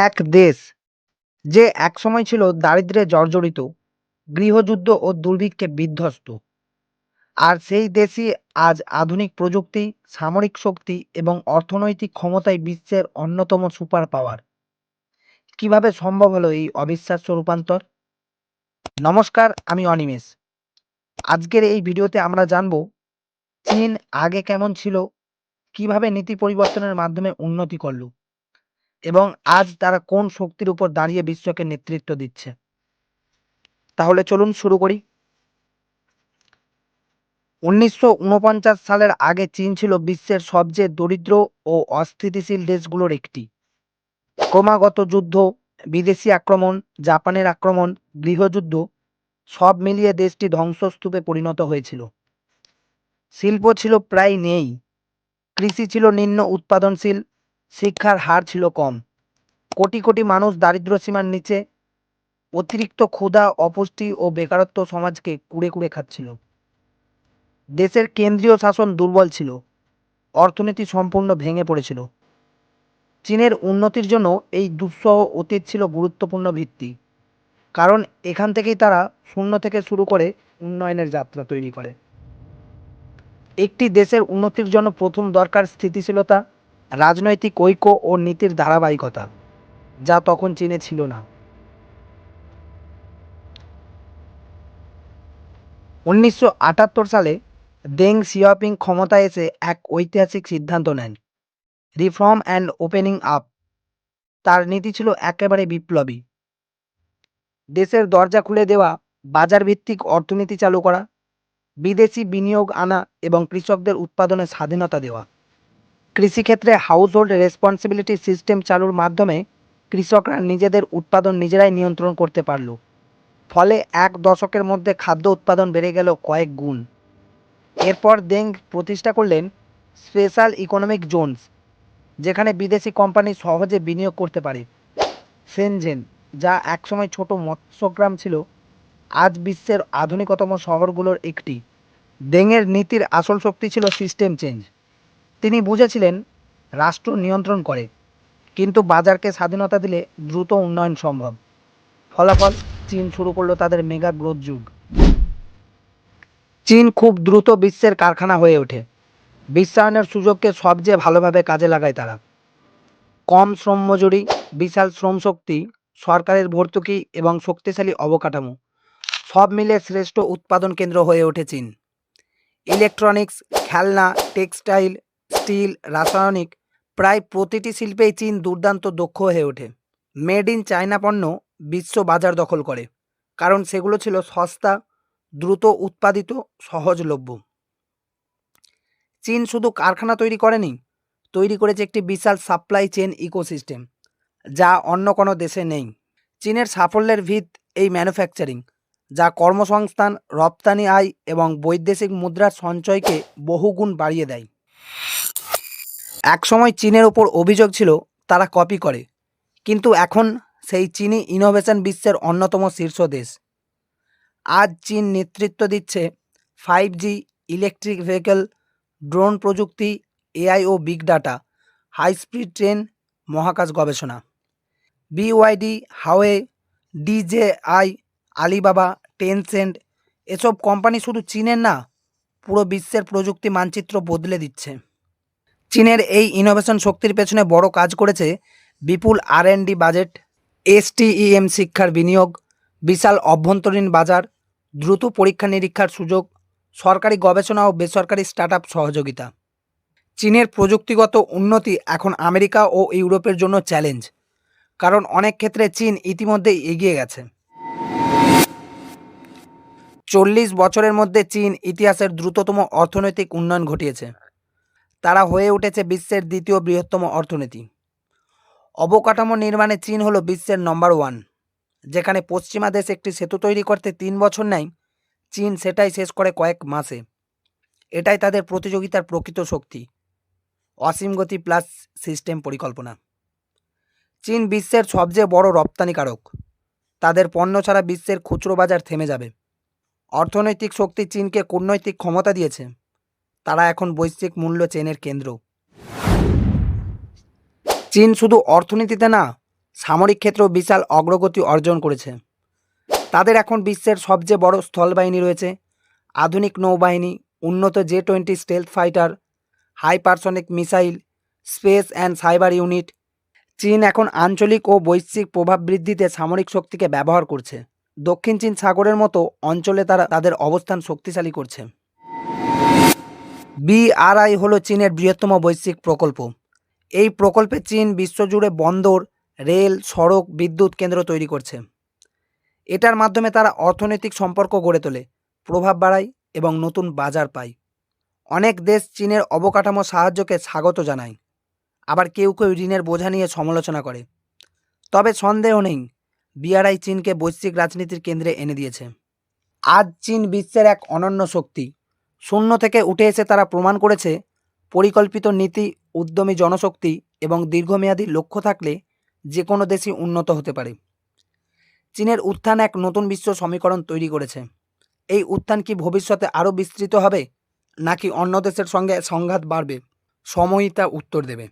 এক দেশ যে একসময় ছিল দারিদ্র্যে জর্জরিত, গৃহযুদ্ধ ও দুর্ভিক্ষে বিধ্বস্ত, আর সেই দেশই আজ আধুনিক প্রযুক্তি, সামরিক শক্তি এবং অর্থনৈতিক ক্ষমতায় বিশ্বের অন্যতম সুপার পাওয়ার। কিভাবে সম্ভব হলো এই অবিশ্বাস্য রূপান্তর? নমস্কার, আমি অনিমেষ। আজকের এই ভিডিওতে আমরা জানব চীন আগে কেমন ছিল, কিভাবে নীতি পরিবর্তনের মাধ্যমে উন্নতি করল এবং আজ তারা কোন শক্তির উপর দাঁড়িয়ে বিশ্বকে নেতৃত্ব দিচ্ছে। তাহলে চলুন শুরু করি। ১৯৪৯ সালের আগে চীন ছিল বিশ্বের সবচেয়ে দরিদ্র ও অস্থিতিশীল দেশগুলোর একটি। ক্রমাগত যুদ্ধ, বিদেশি আক্রমণ, জাপানের আক্রমণ, গৃহযুদ্ধ সব মিলিয়ে দেশটি ধ্বংসস্তূপে পরিণত হয়েছিল। শিল্প ছিল প্রায় নেই, কৃষি ছিল নিম্ন উৎপাদনশীল, শিক্ষার হার ছিল কম, কোটি কোটি মানুষ দারিদ্র্য সীমার নিচে, অতিরিক্ত ক্ষুধা, অপুষ্টি ও বেকারত্ব সমাজকে কুড়ে কুড়ে খাচ্ছিল। দেশের কেন্দ্রীয় শাসন দুর্বল ছিল, অর্থনীতি সম্পূর্ণ ভেঙে পড়েছিল। চীনের উন্নতির জন্য এই দুঃসহ অতীত ছিল গুরুত্বপূর্ণ ভিত্তি, কারণ এখান থেকেই তারা শূন্য থেকে শুরু করে উন্নয়নের যাত্রা তৈরি করে। একটি দেশের উন্নতির জন্য প্রথম দরকার স্থিতিশীলতা, রাজনৈতিক ঐক্য ও নীতির ধারাবাহিকতা, যা তখন চীনে ছিল না। ১৯৭৮ সালে দেং শিয়াওপিং ক্ষমতায় এসে এক ঐতিহাসিক সিদ্ধান্ত নেন, রিফর্ম অ্যান্ড ওপেনিং আপ। তার নীতি ছিল একেবারে বিপ্লবী। দেশের দরজা খুলে দেওয়া, বাজার ভিত্তিক অর্থনীতি চালু করা, বিদেশি বিনিয়োগ আনা এবং কৃষকদের উৎপাদনের স্বাধীনতা দেওয়া। কৃষিক্ষেত্রে হাউসহোল্ড রেসপন্সিবিলিটি সিস্টেম চালুর মাধ্যমে কৃষকরা নিজেদের উৎপাদন নিজেরাই নিয়ন্ত্রণ করতে পারল। ফলে এক দশকের মধ্যে খাদ্য উৎপাদন বেড়ে গেল কয়েক গুণ। এরপর দেং প্রতিষ্ঠা করলেন স্পেশাল ইকোনমিক জোনস, যেখানে বিদেশি কোম্পানি সহজে বিনিয়োগ করতে পারে। শেনজেন, যা একসময় ছোট মৎস্যগ্রাম ছিল, আজ বিশ্বের আধুনিকতম শহরগুলোর একটি। দেংয়ের নীতির আসল শক্তি ছিল সিস্টেম চেঞ্জ। তিনি বুঝেছিলেন রাষ্ট্র নিয়ন্ত্রণ করে, কিন্তু বাজারকে স্বাধীনতা দিলে দ্রুত উন্নয়ন সম্ভব। ফলাফল, চীন শুরু করলো তাদের মেগা গ্রোথ যুগ। চীন খুব দ্রুত বিশ্বের কারখানা হয়ে ওঠে। বিশ্বায়নের সুযোগকে সবচেয়ে ভালোভাবে কাজে লাগায় তারা। কম শ্রম মজুরি, বিশাল শ্রমশক্তি, সরকারের ভর্তুকি এবং শক্তিশালী অবকাঠামো সব মিলে শ্রেষ্ঠ উৎপাদন কেন্দ্র হয়ে ওঠে চীন। ইলেকট্রনিক্স, খেলনা, টেক্সটাইল, স্টিল, রাসায়নিক প্রায় প্রতিটি শিল্পেই চীন দুর্দান্ত দক্ষ হয়ে ওঠে। মেড ইন চায়না পণ্য বিশ্ব বাজার দখল করে, কারণ সেগুলো ছিল সস্তা, দ্রুত উৎপাদিত, সহজলভ্য। চীন শুধু কারখানা তৈরি করেনি, তৈরি করেছে একটি বিশাল সাপ্লাই চেন ইকোসিস্টেম, যা অন্য কোনো দেশে নেই। চীনের সাফল্যের ভিত এই ম্যানুফ্যাকচারিং, যা কর্মসংস্থান, রপ্তানি আয় এবং বৈদেশিক মুদ্রার সঞ্চয়কে বহুগুণ বাড়িয়ে দেয়। একসময় চীনের ওপর অভিযোগ ছিল তারা কপি করে, কিন্তু এখন সেই চীনই ইনোভেশন বিশ্বের অন্যতম শীর্ষ দেশ। আজ চীন নেতৃত্ব দিচ্ছে 5G, ইলেকট্রিক ভেহিকল, ড্রোন প্রযুক্তি, এআই ও big data, high speed train, মহাকাশ গবেষণা। BYD, Huawei, DJI, Alibaba, Tencent এসব কোম্পানি শুধু চীনের না, পুরো বিশ্বের প্রযুক্তি মানচিত্র বদলে দিচ্ছে। চীনের এই ইনোভেশন শক্তির পেছনে বড় কাজ করেছে বিপুল R&D বাজেট, STEM শিক্ষার বিনিয়োগ, বিশাল অভ্যন্তরীণ বাজার, দ্রুত পরীক্ষা নিরীক্ষার সুযোগ, সরকারি গবেষণা ও বেসরকারি স্টার্টআপ সহযোগিতা। চীনের প্রযুক্তিগত উন্নতি এখন আমেরিকা ও ইউরোপের জন্য চ্যালেঞ্জ, কারণ অনেক ক্ষেত্রে চীন ইতিমধ্যেই এগিয়ে গেছে। 40 বছরের মধ্যে চীন ইতিহাসের দ্রুততম অর্থনৈতিক উন্নয়ন ঘটিয়েছে। তারা হয়ে উঠেছে বিশ্বের দ্বিতীয় বৃহত্তম অর্থনীতি। অবকাঠামো নির্মাণে চীন হলো বিশ্বের নম্বর 1। যেখানে পশ্চিমা দেশ একটি সেতু তৈরি করতে 3 বছর নেয়, চীন সেটাই শেষ করে কয়েক মাসে। এটাই তাদের প্রতিযোগিতার প্রকৃত শক্তি, অসীম গতি প্লাস সিস্টেম পরিকল্পনা। চীন বিশ্বের সবচেয়ে বড় রপ্তানিকারক। তাদের পণ্য ছাড়া বিশ্বের খুচরো বাজার থেমে যাবে। অর্থনৈতিক শক্তি চীনকে কূটনৈতিক ক্ষমতা দিয়েছে। তারা এখন বৈশ্বিক মূল্য চেনের কেন্দ্র। চীন শুধু অর্থনীতিতে না, সামরিক ক্ষেত্রেও বিশাল অগ্রগতি অর্জন করেছে। তাদের এখন বিশ্বের সবচেয়ে বড় স্থলবাহিনী রয়েছে, আধুনিক নৌবাহিনী, উন্নত J-20 stealth fighter, hypersonic missile, space and cyber unit. চীন এখন আঞ্চলিক ও বৈশ্বিক প্রভাব বৃদ্ধিতে সামরিক শক্তিকে ব্যবহার করছে। দক্ষিণ চীন সাগরের মতো অঞ্চলে তারা তাদের অবস্থান শক্তিশালী করছে। BRI হলো চীনের বৃহত্তম বৈশ্বিক প্রকল্প। এই প্রকল্পে চীন বিশ্বজুড়ে বন্দর, রেল, সড়ক, বিদ্যুৎ কেন্দ্র তৈরি করছে। এটার মাধ্যমে তারা অর্থনৈতিক সম্পর্ক গড়ে তোলে, প্রভাব বাড়ায় এবং নতুন বাজার পায়। অনেক দেশ চীনের অবকাঠামো সাহায্যকে স্বাগত জানায়, আবার কেউ কেউ ঋণের বোঝা নিয়ে সমালোচনা করে। তবে সন্দেহ নেই, BRI চীনকে বৈশ্বিক রাজনীতির কেন্দ্রে এনে দিয়েছে। আজ চীন বিশ্বের এক অনন্য শক্তি। শূন্য থেকে উঠে এসে তারা প্রমাণ করেছে, পরিকল্পিত নীতি, উদ্যমী জনশক্তি এবং দীর্ঘমেয়াদী লক্ষ্য থাকলে যে কোনো দেশই উন্নত হতে পারে। চীনের উত্থান এক নতুন বিশ্ব সমীকরণ তৈরি করেছে। এই উত্থান কি ভবিষ্যতে আরও বিস্তৃত হবে, নাকি অন্য দেশের সঙ্গে সংঘাত বাড়বে? সময়ই তা উত্তর দেবে।